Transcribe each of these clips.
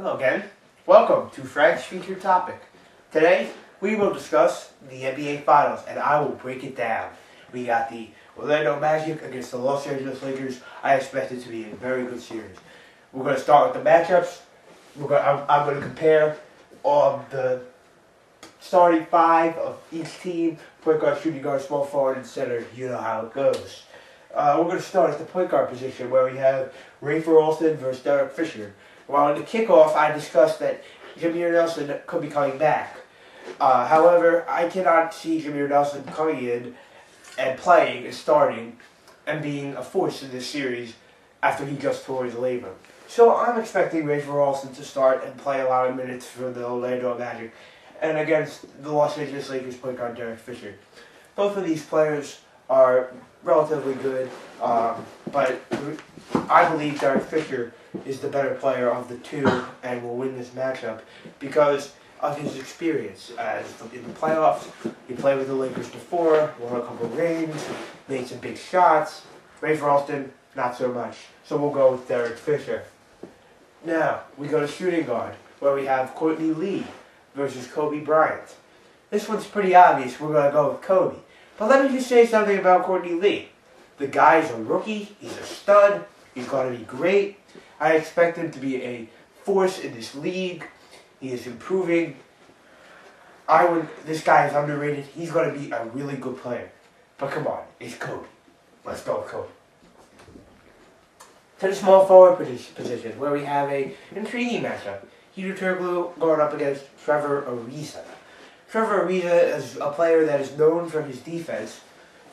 Hello again. Welcome to Frank's featured topic. Today we will discuss the NBA Finals and I will break it down. We got the Orlando Magic against the Los Angeles Lakers. I expect it to be a very good series. We're going to start with the matchups. I'm going to compare the starting five of each team: point guard, shooting guard, small forward, and center. You know how it goes. We're going to start at the point guard position where we have Rafer Alston versus Derek Fisher. Well, in the kickoff, I discussed that Jameer Nelson could be coming back. However, I cannot see Jameer Nelson coming in and playing and starting and being a force in this series after he just tore his labrum. So I'm expecting Rafer Alston to start and play a lot of minutes for the Orlando Magic and against the Los Angeles Lakers point guard Derek Fisher. Both of these players are relatively good, but I believe Derek Fisher is the better player of the two and will win this matchup because of his experience. As in the playoffs, he played with the Lakers before, won a couple of games, made some big shots. Rafer Alston, not so much. So we'll go with Derek Fisher. Now, we go to shooting guard, where we have Courtney Lee versus Kobe Bryant. This one's pretty obvious. We're going to go with Kobe. But let me just say something about Courtney Lee. The guy's a rookie. He's a stud. He's going to be great. I expect him to be a force in this league. He is improving. This guy is underrated. He's going to be a really good player. But come on, it's Kobe. Let's go with Kobe. To the small forward position, where we have an intriguing matchup. Hedo Turkoglu going up against Trevor Ariza. Trevor Ariza is a player that is known for his defense,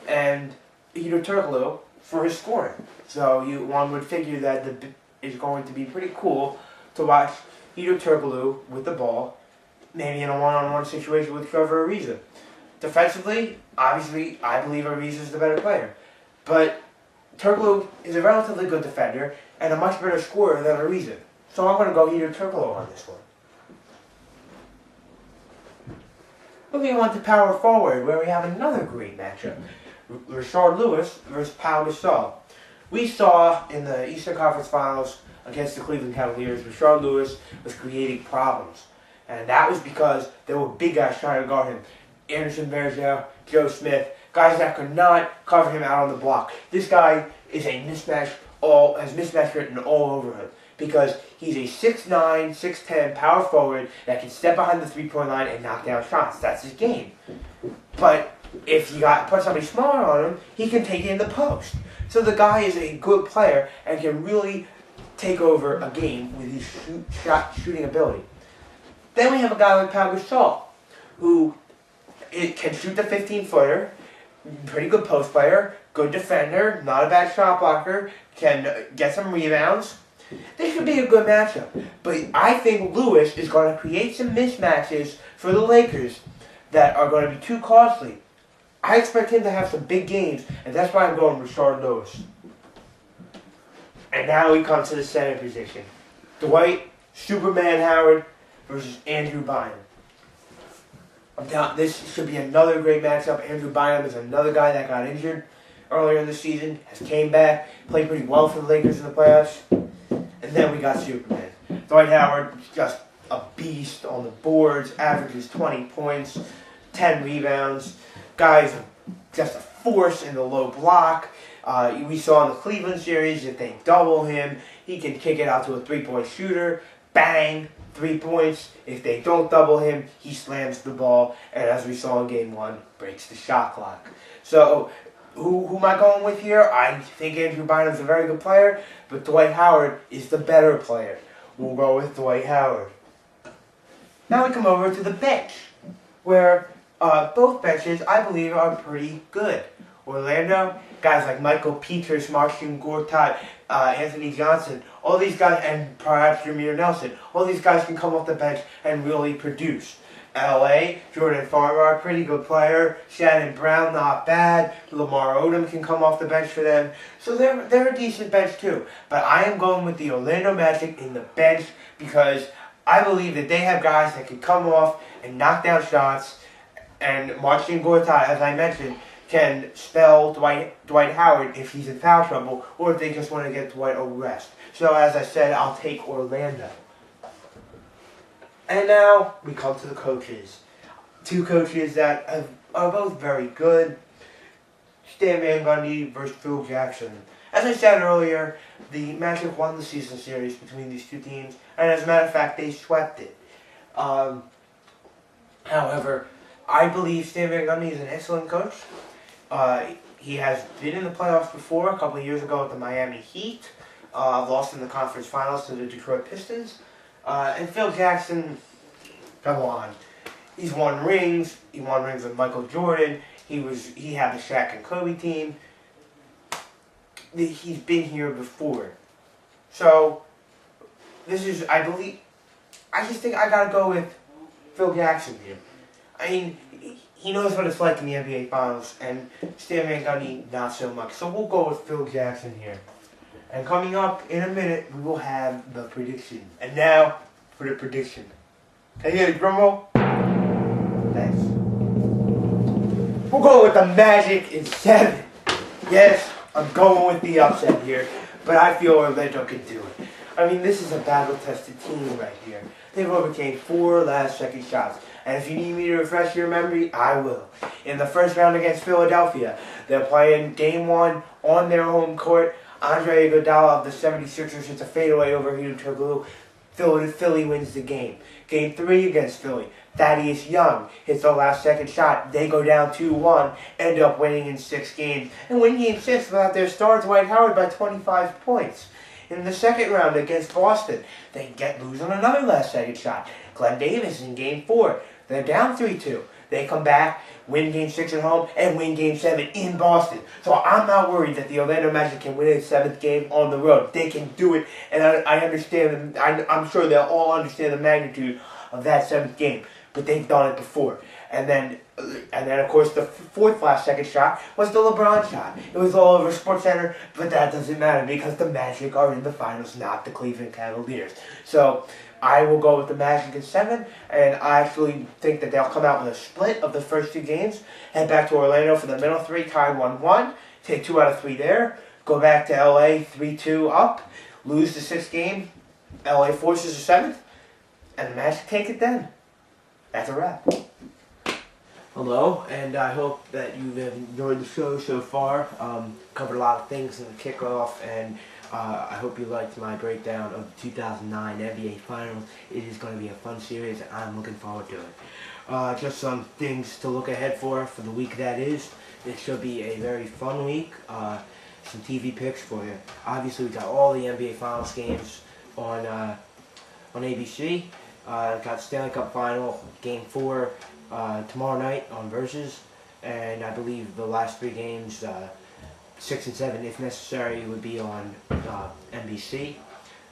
and Hedo Turkoglu for his scoring. So one would figure that it's going to be pretty cool to watch Hedo Turkoglu with the ball, maybe in a one-on-one situation with Trevor Ariza. Defensively, obviously, I believe Ariza is the better player, but Turkoglu is a relatively good defender and a much better scorer than Ariza. So I'm going to go Hedo Turkoglu on this one. Moving on to power forward, where we have another great matchup. Rashard Lewis versus Pau Gasol. We saw in the Eastern Conference Finals against the Cleveland Cavaliers, Rashard Lewis was creating problems. And that was because there were big guys trying to guard him. Anderson Varejao, Joe Smith, guys that could not cover him out on the block. This guy is a mismatch, has mismatch written all over him. Because he's a 6'9", 6'10" power forward that can step behind the three-point line and knock down shots. That's his game. But if you put somebody smaller on him, he can take it in the post. So the guy is a good player and can really take over a game with his shooting ability. Then we have a guy like Pau Gasol, who can shoot the 15-footer, pretty good post player, good defender, not a bad shot blocker, can get some rebounds. This should be a good matchup, but I think Lewis is going to create some mismatches for the Lakers that are going to be too costly. I expect him to have some big games, and that's why I'm going with Rashard Lewis. And now we come to the center position. Dwight Superman Howard versus Andrew Bynum. This should be another great matchup. Andrew Bynum is another guy that got injured earlier in the season, has came back, played pretty well for the Lakers in the playoffs. And then we got Superman. Dwight Howard, just a beast on the boards, averages 20 points, 10 rebounds. Guy's just a force in the low block. We saw in the Cleveland series, if they double him, he can kick it out to a three-point shooter. Bang, 3 points. If they don't double him, he slams the ball. And as we saw in Game 1, breaks the shot clock. So who am I going with here? I think Andrew Bynum is a very good player, but Dwight Howard is the better player. We'll go with Dwight Howard. Now we come over to the bench, where both benches, I believe, are pretty good. Orlando, guys like Michael Peters, Marcin Gortat, Anthony Johnson, all these guys, and perhaps Jameer Nelson, all these guys can come off the bench and really produce. LA, Jordan Farmar, pretty good player. Shannon Brown, not bad. Lamar Odom can come off the bench for them. So they're a decent bench too. But I am going with the Orlando Magic in the bench because I believe that they have guys that can come off and knock down shots. And Marcin Gortat, as I mentioned, can spell Dwight Howard if he's in foul trouble or if they just want to get Dwight a rest. So as I said, I'll take Orlando. And now we come to the coaches. Two coaches that are both very good. Stan Van Gundy versus Phil Jackson. As I said earlier, the Magic won the season series between these two teams, and as a matter of fact, they swept it. However, I believe Stan Van Gundy is an excellent coach. He has been in the playoffs before, a couple of years ago with the Miami Heat. Lost in the conference finals to the Detroit Pistons. And Phil Jackson, come on. He's won rings. He won rings with Michael Jordan. He had the Shaq and Kobe team. He's been here before. So, this is, I just think I gotta go with Phil Jackson here. I mean, he knows what it's like in the NBA Finals, and Stan Van Gundy, not so much. So we'll go with Phil Jackson here. And coming up in a minute, we will have the prediction. And now, for the prediction. Can you hear the drum roll? Thanks. We'll go with the Magic in 7. Yes, I'm going with the upset here, but I feel Orlando can do it. I mean, this is a battle-tested team right here. They've overcame 4 last-second shots. And if you need me to refresh your memory, I will. In the first round against Philadelphia, they're playing Game 1 on their home court. Andre Iguodala of the 76ers hits a fadeaway over Hedo Turkoglu. Philly wins the game. Game 3 against Philly, Thaddeus Young hits the last-second shot. They go down 2-1, end up winning in 6 games, and win Game 6 without their star Dwight Howard by 25 points. In the second round against Boston, they lose on another last-second shot. Glenn Davis in Game 4. They're down 3-2. They come back, win Game 6 at home, and win Game 7 in Boston. So I'm not worried that the Orlando Magic can win a 7th game on the road. They can do it, and I understand. I'm sure they'll all understand the magnitude of that 7th game. But they've done it before. And then of course, the 4th last-second shot was the LeBron shot. It was all over SportsCenter, but that doesn't matter because the Magic are in the finals, not the Cleveland Cavaliers. So I will go with the Magic in 7, and I actually think that they'll come out with a split of the first 2 games, head back to Orlando for the middle 3, tie 1-1, take 2 out of 3 there, go back to LA 3-2 up, lose the 6th game, LA forces the 7th, and the Magic take it then. That's a wrap. Hello, and I hope that you've enjoyed the show so far. Covered a lot of things in the kickoff, and I hope you liked my breakdown of the 2009 NBA Finals. It is going to be a fun series, and I'm looking forward to it. Just some things to look ahead for the week that is. It should be a very fun week. Some TV picks for you. Obviously, we got all the NBA Finals games on ABC. Got Stanley Cup Final, Game 4, tomorrow night on Versus, and I believe the last 3 games, 6 and 7, if necessary, would be on NBC.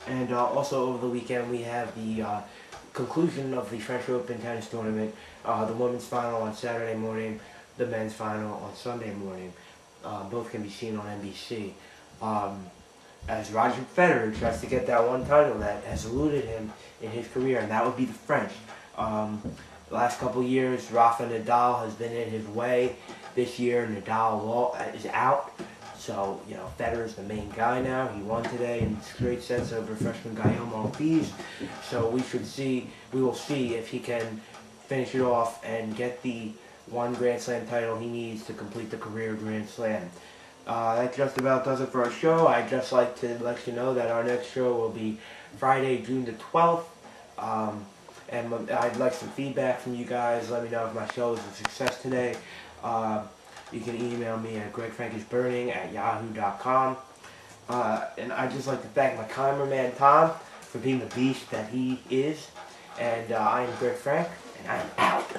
And also over the weekend, we have the conclusion of the French Open tennis tournament, the women's final on Saturday morning, the men's final on Sunday morning. Both can be seen on NBC. As Roger Federer tries to get that one title that has eluded him in his career, and that would be the French. The last couple of years, Rafa Nadal has been in his way. This year, Nadal is out. So, Federer's the main guy now. He won today in straight sets over freshman Guillaume Monfils. So we will see if he can finish it off and get the one Grand Slam title he needs to complete the career Grand Slam. That just about does it for our show. I'd just like to let you know that our next show will be Friday, June the 12th. And I'd like some feedback from you guys. Let me know if my show is a success today. You can email me at gregfrankisburning@yahoo.com. And I'd just like to thank my cameraman Tom for being the beast that he is. And I am Greg Frank, and I am out.